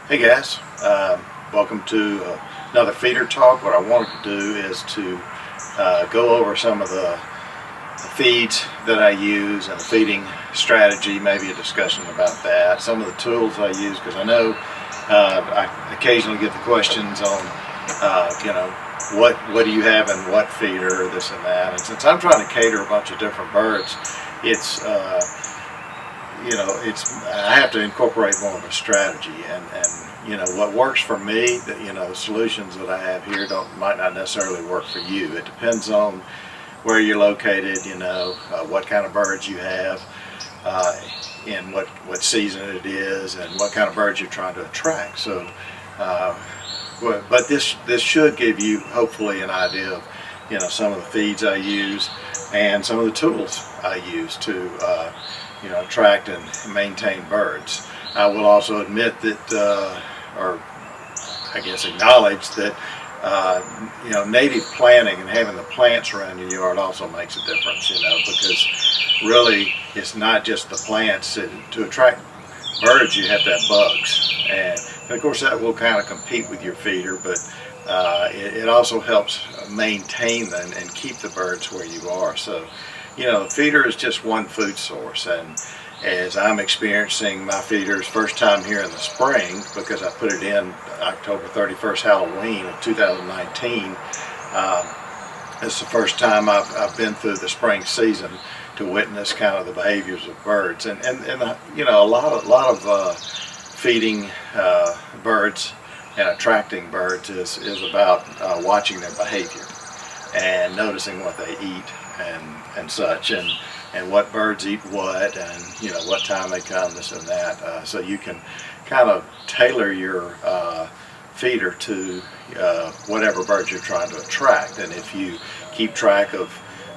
Hey guys, welcome to another feeder talk. What I wanted to do is to go over some of the feeds that I use and the feeding strategy, maybe a discussion about that, some of the tools I use, because I know I occasionally get the questions on, what do you have in what feeder, this and that. And since I'm trying to cater a bunch of different birds, it's I have to incorporate more of a strategy, and what works for me, the solutions that I have here might not necessarily work for you. It depends on where you're located, what kind of birds you have, and what season it is, and what kind of birds you're trying to attract. So, but this should give you hopefully an idea of some of the feeds I use and some of the tools I use to attract and maintain birds. I will also admit that, or I guess acknowledge that, native planting and having the plants around your yard also makes a difference, because really it's not just the plants. To attract birds, you have to have bugs. And of course that will kind of compete with your feeder, but it also helps maintain them and keep the birds where you are. So, the feeder is just one food source, and as I'm experiencing my feeders first time here in the spring, because I put it in October 31st, Halloween of 2019, it's the first time I've been through the spring season to witness kind of the behaviors of birds, and a lot of feeding birds and attracting birds is about watching their behavior and noticing what they eat and such, and what birds eat what, and what time they come, this and that, so you can kind of tailor your feeder to whatever birds you're trying to attract. And if you keep track of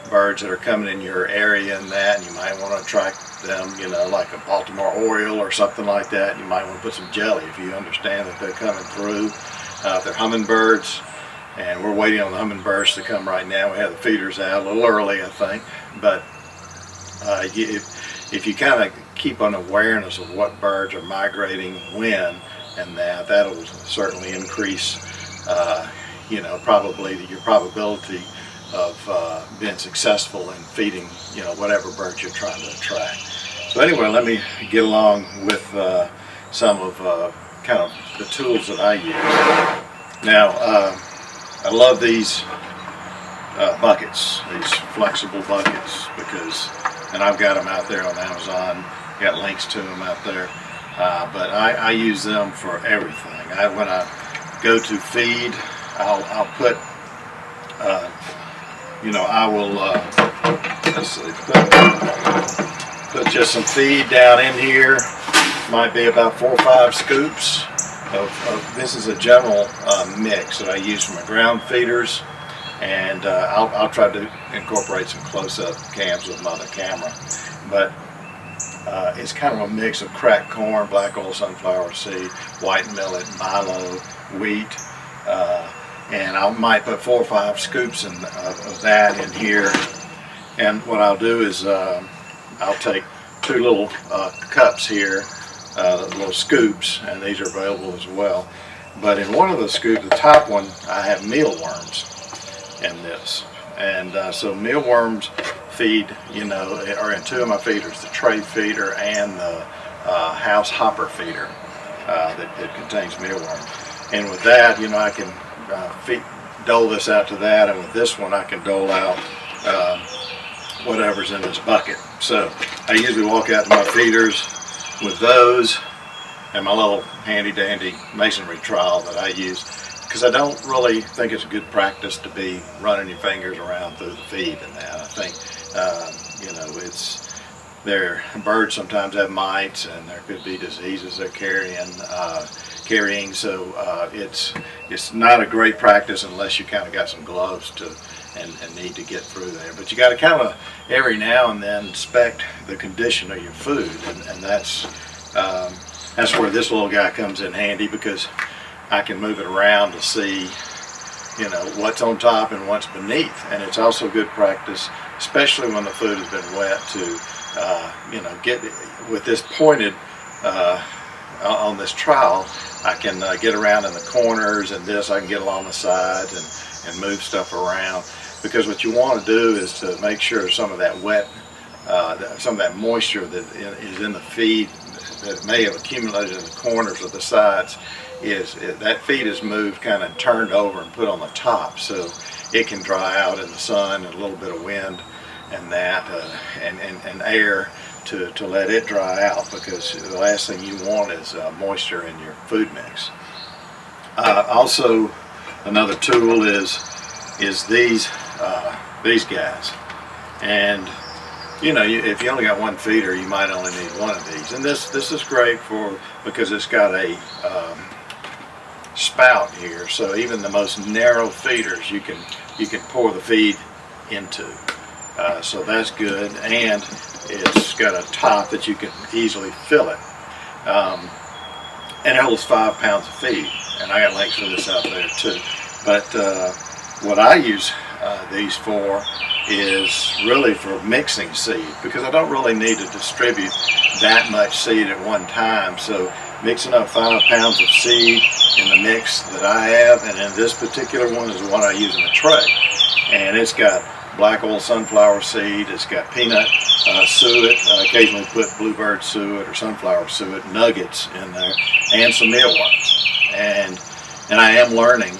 birds that are coming in your area and that, you might want to attract them, like a Baltimore Oriole or something like that, you might want to put some jelly if you understand that they're coming through. If they're hummingbirds, and we're waiting on the hummingbirds to come right now, we have the feeders out a little early, I think, but if you kind of keep an awareness of what birds are migrating when, and that'll certainly increase probably your probability of being successful in feeding whatever birds you're trying to attract. So anyway, let me get along with some of kind of the tools that I use. Now, I love these buckets, these flexible buckets, and I've got them out there on Amazon, got links to them out there, but I use them for everything. When I go to feed, I'll put, I will, let's see, put just some feed down in here, might be about 4 or 5 scoops of this is a general mix that I use for my ground feeders, and I'll try to incorporate some close-up cams with my other camera, but it's kind of a mix of cracked corn, black oil sunflower seed, white millet, milo, wheat, and I might put 4 or 5 scoops of that in here. And what I'll do is I'll take 2 little cups here, little scoops, and these are available as well. But in one of the scoops, the top one, I have mealworms in this, and so mealworms feed, are in 2 of my feeders, the tray feeder and the house hopper feeder that contains mealworms. And with that, I can dole this out to that, and with this one I can dole out whatever's in this bucket. So I usually walk out to my feeders with those and my little handy dandy masonry trowel that I use, because I don't really think it's a good practice to be running your fingers around through the feed and that. I think birds sometimes have mites, and there could be diseases they're carrying, so it's not a great practice unless you kind of got some gloves and need to get through there. But you got to kind of every now and then inspect the condition of your food, and that's where this little guy comes in handy, because I can move it around to see what's on top and what's beneath. And it's also good practice, especially when the food has been wet, to get with this pointed on this trowel, I can get around in the corners, and this I can get along the sides and move stuff around. Because what you want to do is to make sure some of that wet, some of that moisture that is in the feed that may have accumulated in the corners or the sides, that feed is moved, kind of turned over and put on the top, so it can dry out in the sun and a little bit of wind and that and air to let it dry out, because the last thing you want is moisture in your food mix. Also, another tool is these guys, and if you only got one feeder, you might only need one of these. And this is great because it's got a spout here, so even the most narrow feeders you can pour the feed into. So that's good, and it's got a top that you can easily fill it. And it holds 5 pounds of feed, and I got links for this out there too. But what I use these for is really for mixing seed, because I don't really need to distribute that much seed at one time. So mixing up 5 pounds of seed in the mix that I have, and in this particular one is what I use in a tray, and it's got black oil sunflower seed, it's got peanut suet, occasionally put bluebird suet or sunflower suet nuggets in there, and some mealworms. And I am learning,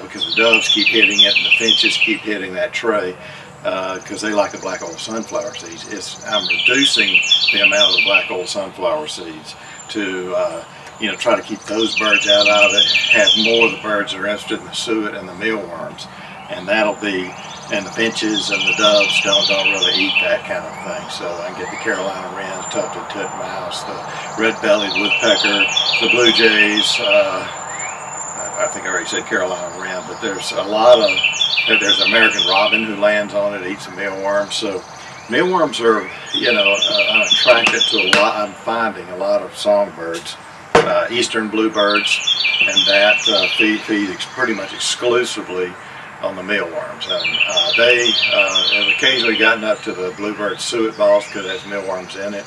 because the doves keep hitting it and the finches keep hitting that tray, because they like the black oil sunflower seeds. I'm reducing the amount of the black oil sunflower seeds to try to keep those birds out of it, have more of the birds that are interested in the suet and the mealworms, and and the finches and the doves don't really eat that kind of thing. So I can get the Carolina wrens, tufted titmouse, the red-bellied woodpecker, the blue jays. I think I already said Carolina wren, but there's there's American robin who lands on it, eats the mealworms. So mealworms are, attracted to a lot. I'm finding a lot of songbirds, eastern bluebirds, and that feed pretty much exclusively on the mealworms. And they have occasionally gotten up to the bluebird suet balls because it has mealworms in it.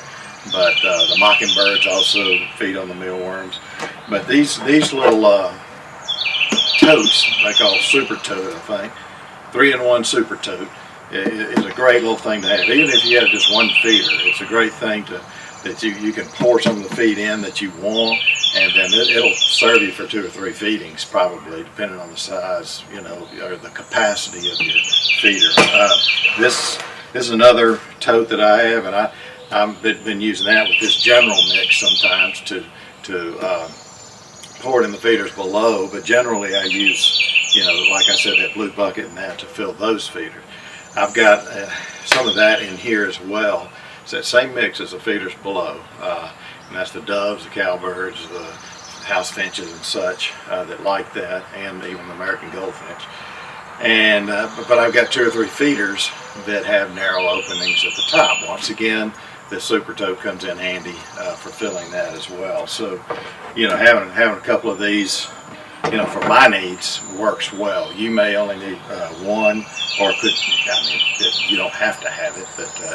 But the mockingbirds also feed on the mealworms. But these little totes, they call super tote, I think, 3-in-1 super tote, is a great little thing to have. Even if you have just one feeder, it's a great thing that you can pour some of the feed in that you want, and then it'll serve you for 2 or 3 feedings, probably, depending on the size, or the capacity of your feeder. This is another tote that I have, and I've been using that with this general mix sometimes to pour it in the feeders below, but generally I use, like I said, that blue bucket and that to fill those feeders. I've got some of that in here as well. It's that same mix as the feeders below, and that's the doves, the cowbirds, the house finches and such that like that, and even the American goldfinch. And but I've got 2 or 3 feeders that have narrow openings at the top. Once again, this super tote comes in handy for filling that as well. So, having a couple of these, for my needs works well. You may only need one, or you don't have to have it,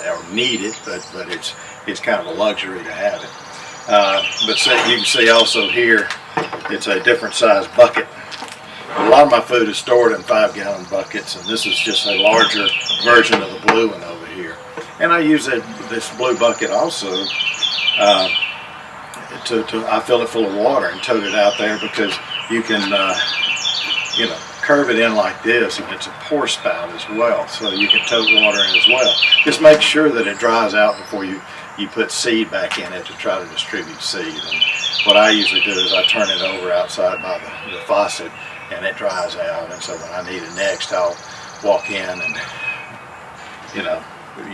or need it, but it's kind of a luxury to have it. But you can see also here, it's a different size bucket. A lot of my food is stored in 5-gallon buckets, and this is just a larger version of the blue one over here. And I use this blue bucket also I fill it full of water and tote it out there, because you can curve it in like this, and it's a pour spout as well, so you can tote water in as well. Just make sure that it dries out before you put seed back in it to try to distribute seed. And what I usually do is I turn it over outside by the faucet, and it dries out, and so when I need it next, I'll walk in and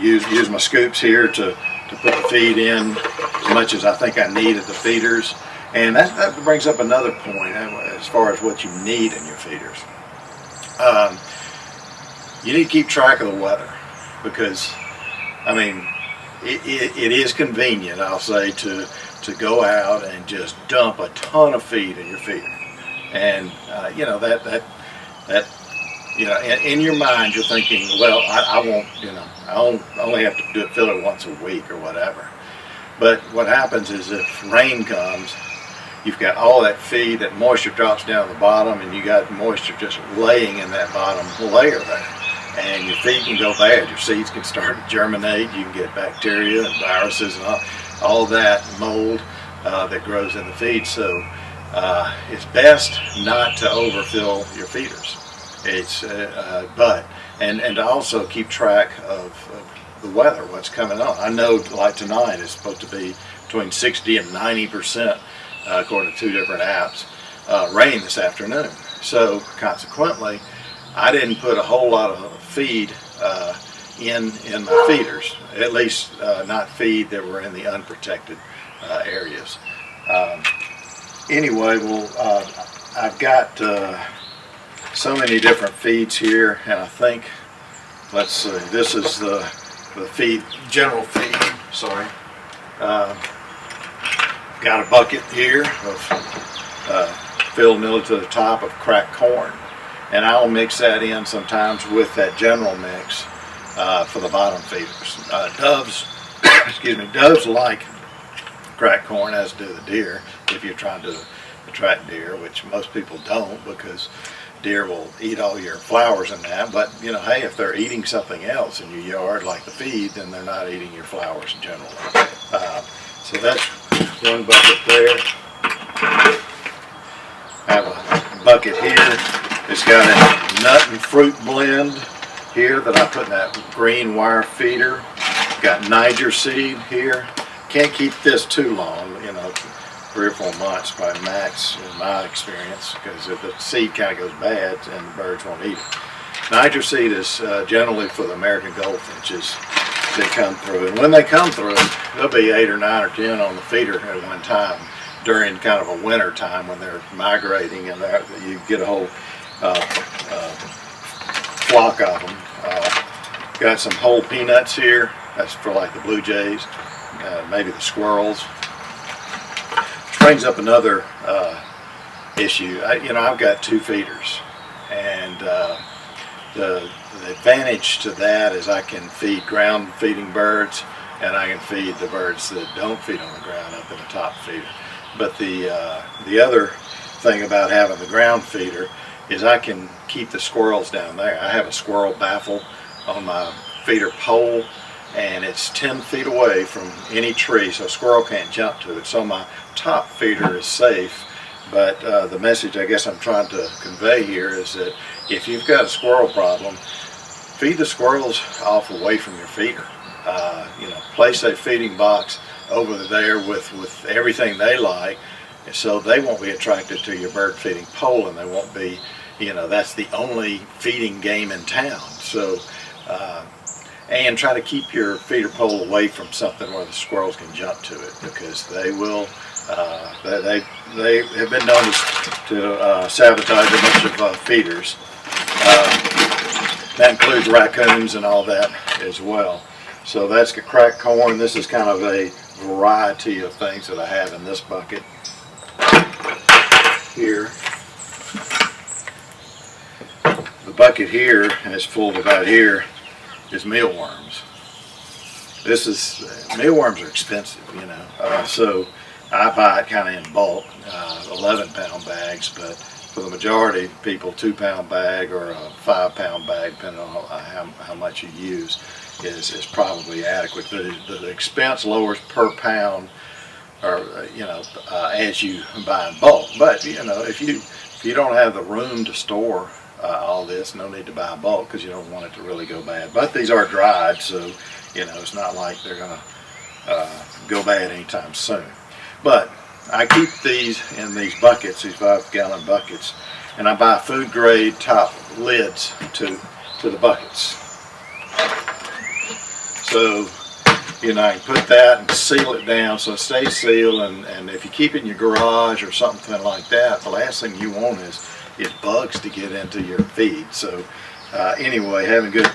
use my scoops here to put the feed in as much as I think I need at the feeders. And that brings up another point as far as what you need in your feeders. You need to keep track of the weather, because it is convenient, I'll say, to go out and just dump a ton of feed in your feeder. And in your mind you're thinking, well, I won't, I only have to fill it once a week or whatever. But what happens is, if rain comes, you've got all that feed, that moisture drops down to the bottom, and you got moisture just laying in that bottom layer there. And your feed can go bad. Your seeds can start to germinate. You can get bacteria and viruses and all that mold that grows in the feed. So it's best not to overfill your feeders. It's and to also keep track of the weather, what's coming on. I know, like tonight, it's supposed to be between 60 and 90%, according to 2 different apps, rain this afternoon. So consequently, I didn't put a whole lot of feed in my feeders, at least not feed that were in the unprotected areas. Anyway, well, I've got so many different feeds here, and I think, let's see, this is the feed, general feed, sorry. Got a bucket here of filled nearly to the top of cracked corn, and I'll mix that in sometimes with that general mix for the bottom feeders. Doves, excuse me, doves like cracked corn, as do the deer, if you're trying to attract deer, which most people don't, because deer will eat all your flowers and that. But you know, hey, if they're eating something else in your yard like the feed, then they're not eating your flowers generally. So that's one bucket there. I have a bucket here. It's got a nut and fruit blend here that I put in that green wire feeder. Got Niger seed here. Can't keep this too long, you know, 3 or 4 months by max in my experience, because if the seed kind of goes bad and the birds won't eat it. Niger seed is generally for the American goldfinches that come through, and when they come through, there'll be 8 or 9 or 10 on the feeder at one time during kind of a winter time when they're migrating, and you get a whole flock of them. Got some whole peanuts here. That's for like the blue jays, maybe the squirrels. Which brings up another issue. I've got 2 feeders, and the advantage to that is I can feed ground feeding birds, and I can feed the birds that don't feed on the ground up in the top feeder. But the other thing about having the ground feeder is I can keep the squirrels down there. I have a squirrel baffle on my feeder pole, and it's 10 feet away from any tree, so a squirrel can't jump to it. So my top feeder is safe. But the message I guess I'm trying to convey here is that if you've got a squirrel problem, feed the squirrels off away from your feeder. Place a feeding box over there with everything they like, so they won't be attracted to your bird feeding pole, and they won't be, that's the only feeding game in town. So, and try to keep your feeder pole away from something where the squirrels can jump to it, because they will. They have been known to sabotage a bunch of feeders. That includes raccoons and all that as well. So that's the cracked corn. This is kind of a variety of things that I have in this bucket here. The bucket here, and it's full about here, is mealworms. Mealworms are expensive, so I buy it kind of in bulk, 11-pound bags, but for the majority of people, 2-pound bag or a 5-pound bag, depending on how much you use, is probably adequate. The expense lowers per pound, or as you buy in bulk. But if you don't have the room to store all this, no need to buy bulk, because you don't want it to really go bad. But these are dried, so it's not like they're going to go bad anytime soon. But I keep these in these buckets, these 5-gallon buckets, and I buy food grade top lids to the buckets. So, I can put that and seal it down so it stays sealed, and if you keep it in your garage or something like that, the last thing you want is bugs to get into your feed. So anyway, having good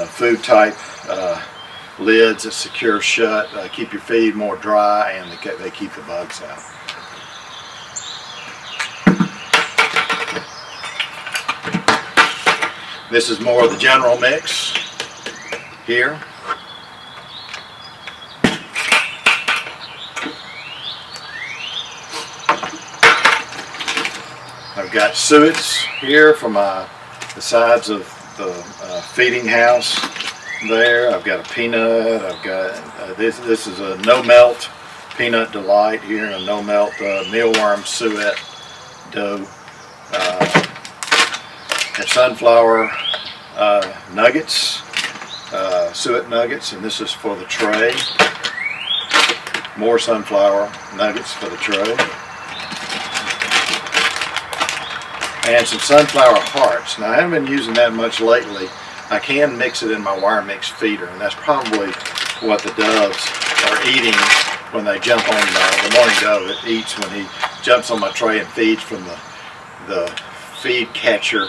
food type lids that secure shut keep your feed more dry, and they keep the bugs out. This is more of the general mix here. I've got suets here for the sides of the feeding house there. I've got a peanut. I've got this is a no melt peanut delight here, and a no melt mealworm suet dough. And sunflower nuggets, suet nuggets, and this is for the tray. More sunflower nuggets for the tray. And some sunflower hearts. Now I haven't been using that much lately. I can mix it in my wire mix feeder, and that's probably what the doves are eating when they jump on the morning dove. It eats when he jumps on my tray and feeds from the feed catcher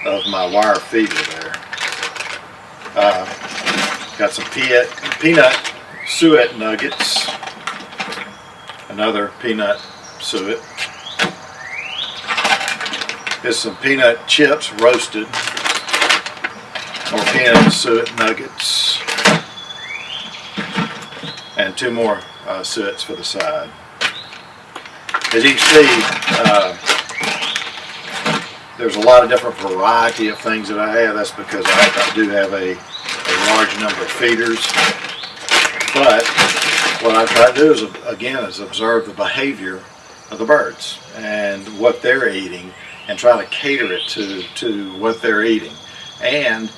of my wire feeder there. Got some peanut suet nuggets. Another peanut suet. Here's some peanut chips roasted. More peanut suet nuggets. And 2 more suets for the side. As you can see, there's a lot of different variety of things that I have. That's because I do have a large number of feeders. But what I try to do is observe the behavior of the birds and what they're eating, and try to cater it to what they're eating. And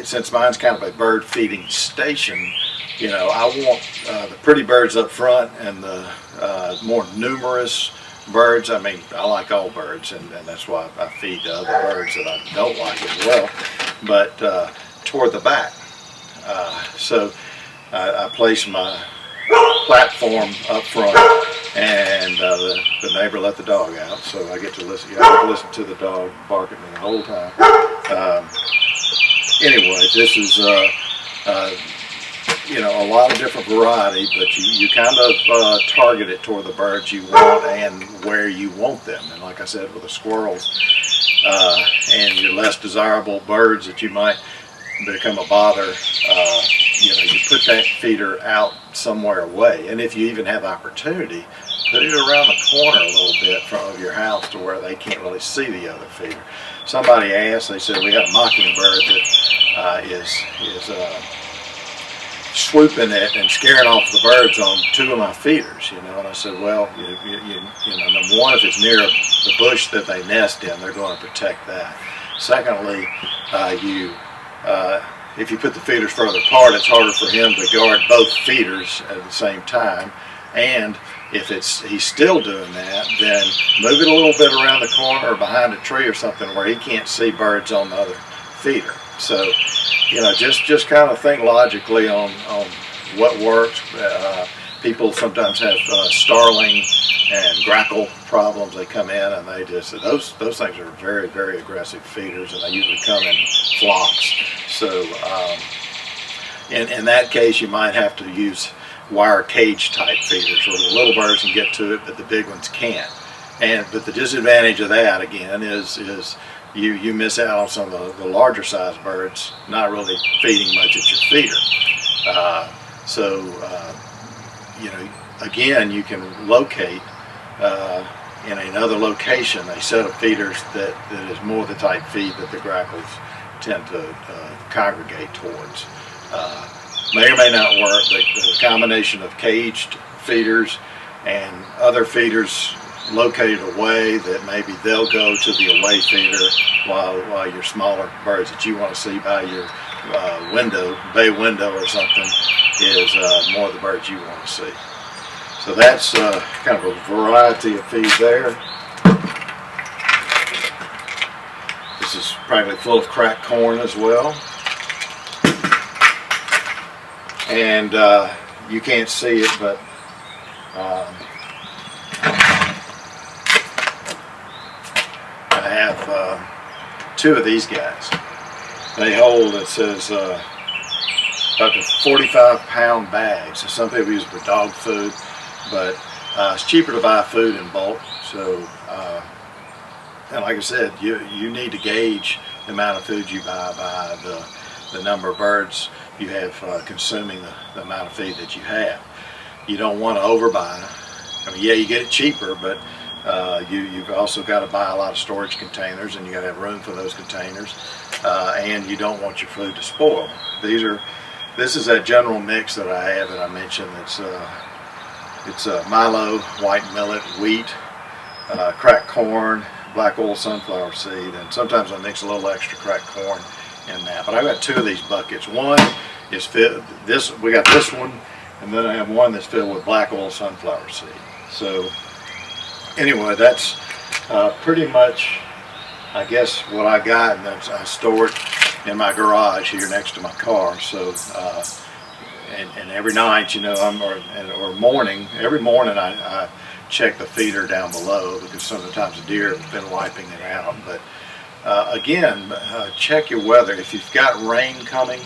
since mine's kind of a bird feeding station, you know, I want the pretty birds up front and the more numerous birds. I mean, I like all birds, and that's why I feed the other birds that I don't like as well, but toward the back. So I place my platform up front, and the neighbor let the dog out, so I get to listen. I get to listen to the dog barking the whole time. Anyway, this is you know, a lot of different variety, but you kind of target it toward the birds you want and where you want them. And like I said, with the squirrels and your less desirable birds that you might become a bother, you know, you put that feeder out somewhere away. And if you even have opportunity, put it around the corner a little bit from your house to where they can't really see the other feeder. Somebody asked, they said, we got a mockingbird that is swooping it and scaring off the birds on 2 of my feeders, you know. And I said, well, you know, number one, if it's near the bush that they nest in, they're going to protect that. Secondly, if you put the feeders further apart, it's harder for him to guard both feeders at the same time. And if he's still doing that, then move it a little bit around the corner or behind a tree or something where he can't see birds on the other feeder. So, you know, just kind of think logically on what works. People sometimes have starling and grackle problems. They come in and they just, those things are very, very aggressive feeders, and they usually come in flocks. So in that case, you might have to use wire cage type feeders where the little birds can get to it, but the big ones can't. But the disadvantage of that, again, is you miss out on some of the larger sized birds not really feeding much at your feeder. You know, again, you can locate in another location a set of feeders that is more the type feed that the grackles tend to congregate towards. May or may not work, but the combination of caged feeders and other feeders located away that maybe they'll go to the away feeder while your smaller birds that you want to see by your bay window or something is more of the birds you want to see. So that's kind of a variety of feed there. This is probably full of cracked corn as well. And you can't see it, but I have 2 of these guys. They hold, it says, up to 45-pound bags. So some people use it for dog food, but it's cheaper to buy food in bulk. So, and like I said, you need to gauge the amount of food you buy by the number of birds you have consuming the amount of feed that you have. You don't want to overbuy. I mean, yeah, you get it cheaper, but You've also got to buy a lot of storage containers, and you got to have room for those containers, and you don't want your food to spoil. This is that general mix that I have that I mentioned. It's milo, white millet, wheat, cracked corn, black oil sunflower seed, and sometimes I mix a little extra cracked corn in that. But I've got 2 of these buckets. One is we got this one, and then I have one that's filled with black oil sunflower seed. So anyway, that's pretty much, I guess, what I got, and I store it in my garage here next to my car. So and every night, you know, or morning, every morning I check the feeder down below, because sometimes the deer have been wiping it out. But again, check your weather. If you've got rain coming,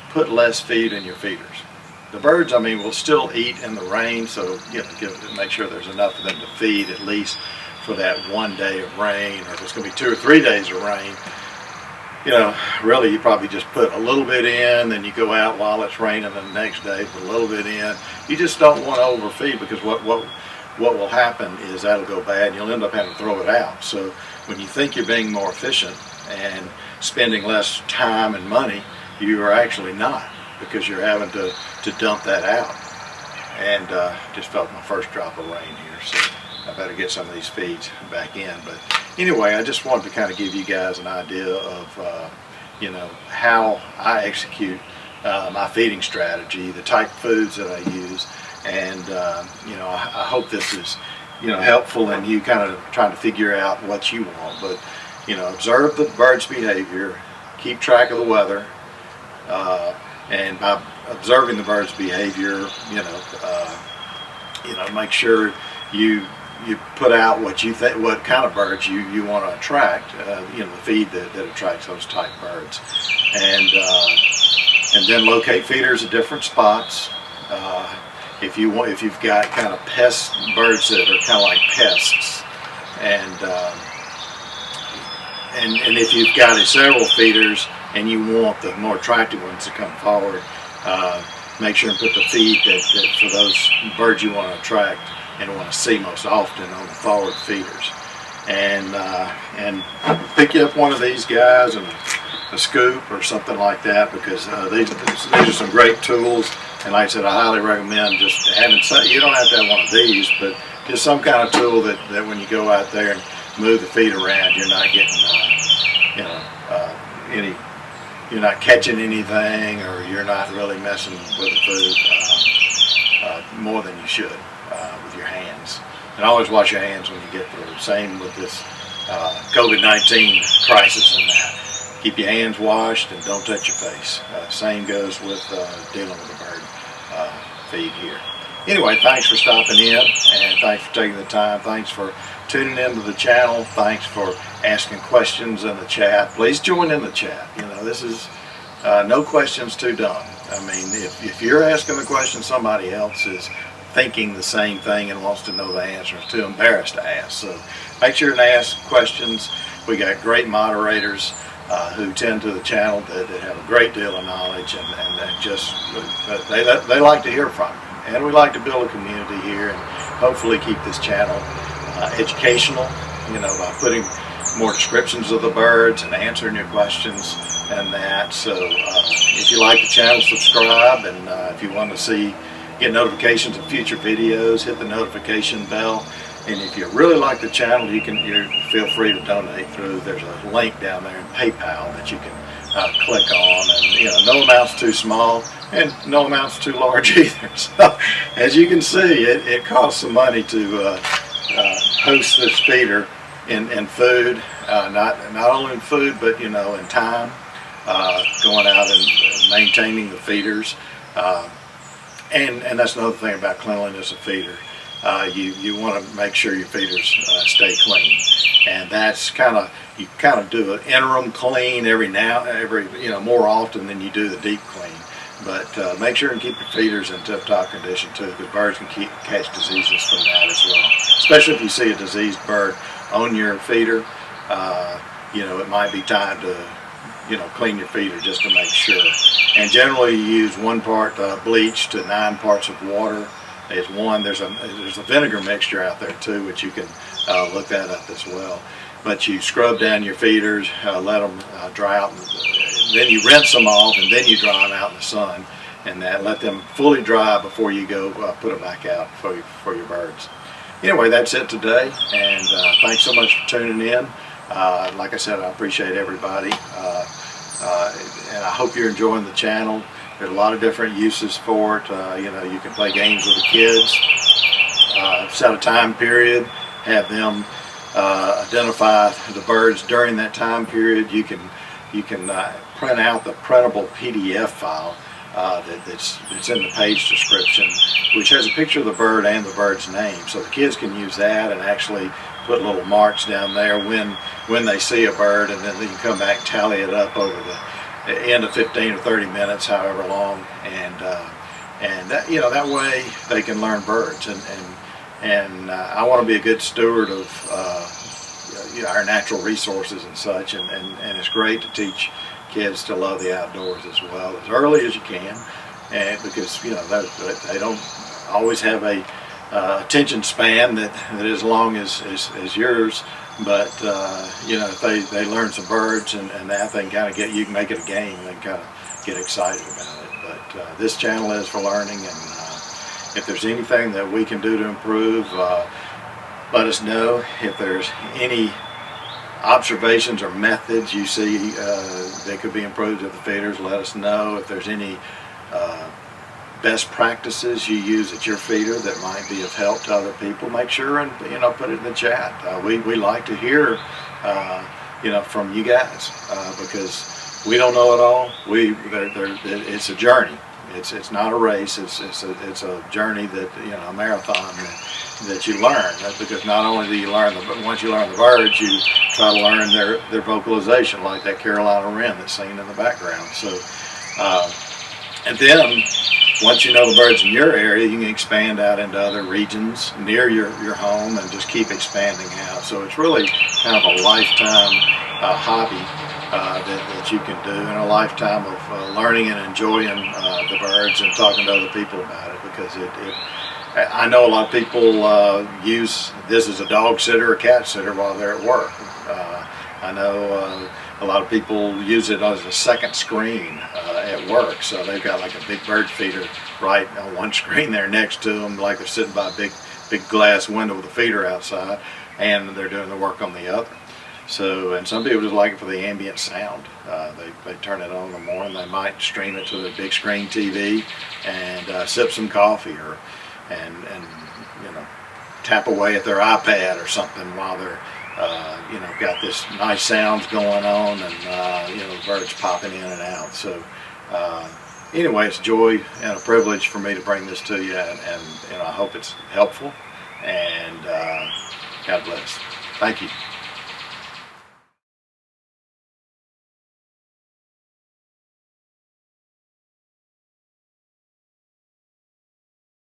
put less feed in your feeders. The birds, I mean, will still eat in the rain, so you know, make sure there's enough for them to feed at least for that one day of rain, or if it's going to be 2 or 3 days of rain. You know, really, you probably just put a little bit in, then you go out while it's raining the next day, put a little bit in. You just don't want to overfeed, because what will happen is that'll go bad, and you'll end up having to throw it out. So when you think you're being more efficient and spending less time and money, you are actually not, because you're having to dump that out. And just felt my first drop of rain here, so I better get some of these feeds back in. But anyway, I just wanted to kind of give you guys an idea of you know, how I execute my feeding strategy, the type of foods that I use, and you know, I hope this is, you know, helpful in you kind of trying to figure out what you want. But you know, observe the bird's behavior, keep track of the weather, and by observing the bird's behavior, you know, make sure you put out what you think, what kind of birds you want to attract, you know, the feed that attracts those type birds, and then locate feeders at different spots. If you've got kind of pest birds that are kind of like pests, and if you've got several feeders and you want the more attractive ones to come forward, make sure and put the feed that for those birds you want to attract and want to see most often on the forward feeders. And pick you up one of these guys and a scoop or something like that, because these are some great tools. And like I said, I highly recommend just having, you don't have to have one of these, but just some kind of tool that when you go out there and move the feed around, you're not getting, you know, you're not catching anything, or you're not really messing with the food more than you should with your hands. And always wash your hands when you get through. Same with this COVID-19 crisis and that. Keep your hands washed and don't touch your face. Same goes with dealing with the bird feed here. Anyway, thanks for stopping in, and thanks for taking the time. Thanks for tuning into the channel. Thanks for asking questions in the chat. Please join in the chat. You know, this is no questions too dumb. I mean, if you're asking the question, somebody else is thinking the same thing and wants to know the answers, too embarrassed to ask. So make sure and ask questions. We got great moderators who tend to the channel that have a great deal of knowledge, and just they like to hear from you. And we like to build a community here and hopefully keep this channel educational, you know, by putting more descriptions of the birds and answering your questions and that. So if you like the channel, subscribe, and if you want to get notifications of future videos, hit the notification bell. And if you really like the channel, you feel free to donate through. There's a link down there in PayPal that you can click on, and you know, no amount's too small and no amount's too large either. So as you can see, it costs some money to host this feeder in food, not only in food, but you know, in time, going out and maintaining the feeders, and that's another thing about cleanliness of feeder. You want to make sure your feeders stay clean, and that's you kind of do an interim clean every you know, more often than you do the deep clean. But make sure and keep your feeders in tip-top condition too, because birds can catch diseases from that as well. Especially if you see a diseased bird on your feeder, you know, it might be time to, you know, clean your feeder just to make sure. And generally you use 1 part bleach to 9 parts of water is one. There's a vinegar mixture out there too, which you can look that up as well. But you scrub down your feeders, let them dry out, and then you rinse them off, and then you dry them out in the sun, and let them fully dry before you go put it back out for your birds. Anyway, that's it today, and thanks so much for tuning in. Like I said, I appreciate everybody, and I hope you're enjoying the channel. There's a lot of different uses for it. You know, you can play games with the kids, set a time period, have them identify the birds during that time period. You can print out the printable PDF file that's in the page description, which has a picture of the bird and the bird's name, so the kids can use that and actually put little marks down there when they see a bird, and then they can come back and tally it up over the end of 15 or 30 minutes, however long, and that, you know, that way they can learn birds, and I want to be a good steward of you know, our natural resources and such, and it's great to teach kids to love the outdoors as well as early as you can, and because, you know, they don't always have a attention span that is as long as yours, but you know, if they learn some birds and that, they can kind of you can make it a game, they can kind of get excited about it. But this channel is for learning, and if there's anything that we can do to improve, let us know. If there's any observations or methods you see that could be improved at the feeders, let us know. If there's any best practices you use at your feeder that might be of help to other people, make sure and, you know, put it in the chat. We like to hear you know, from you guys, because we don't know it all. It's a journey. It's not a race. It's a journey that, you know, a marathon that you learn. Because not only do you learn once you learn the birds, you try to learn their vocalization, like that Carolina wren that's seen in the background. So and then once you know the birds in your area, you can expand out into other regions near your home and just keep expanding out. So it's really kind of a lifetime hobby that you can do, and a lifetime of learning and enjoying the birds and talking to other people about it, because I know a lot of people use this as a dog sitter or cat sitter while they're at work. I know a lot of people use it as a second screen at work, so they've got like a big bird feeder right on one screen there next to them, like they're sitting by a big glass window with a feeder outside, and they're doing the work on the other. So, and some people just like it for the ambient sound. They turn it on in the morning. They might stream it to their big screen TV and sip some coffee, and you know, tap away at their iPad or something while they're you know, got this nice sounds going on, and you know, the birds popping in and out. So anyway, it's a joy and a privilege for me to bring this to you, and you know, I hope it's helpful, and God bless. Thank you.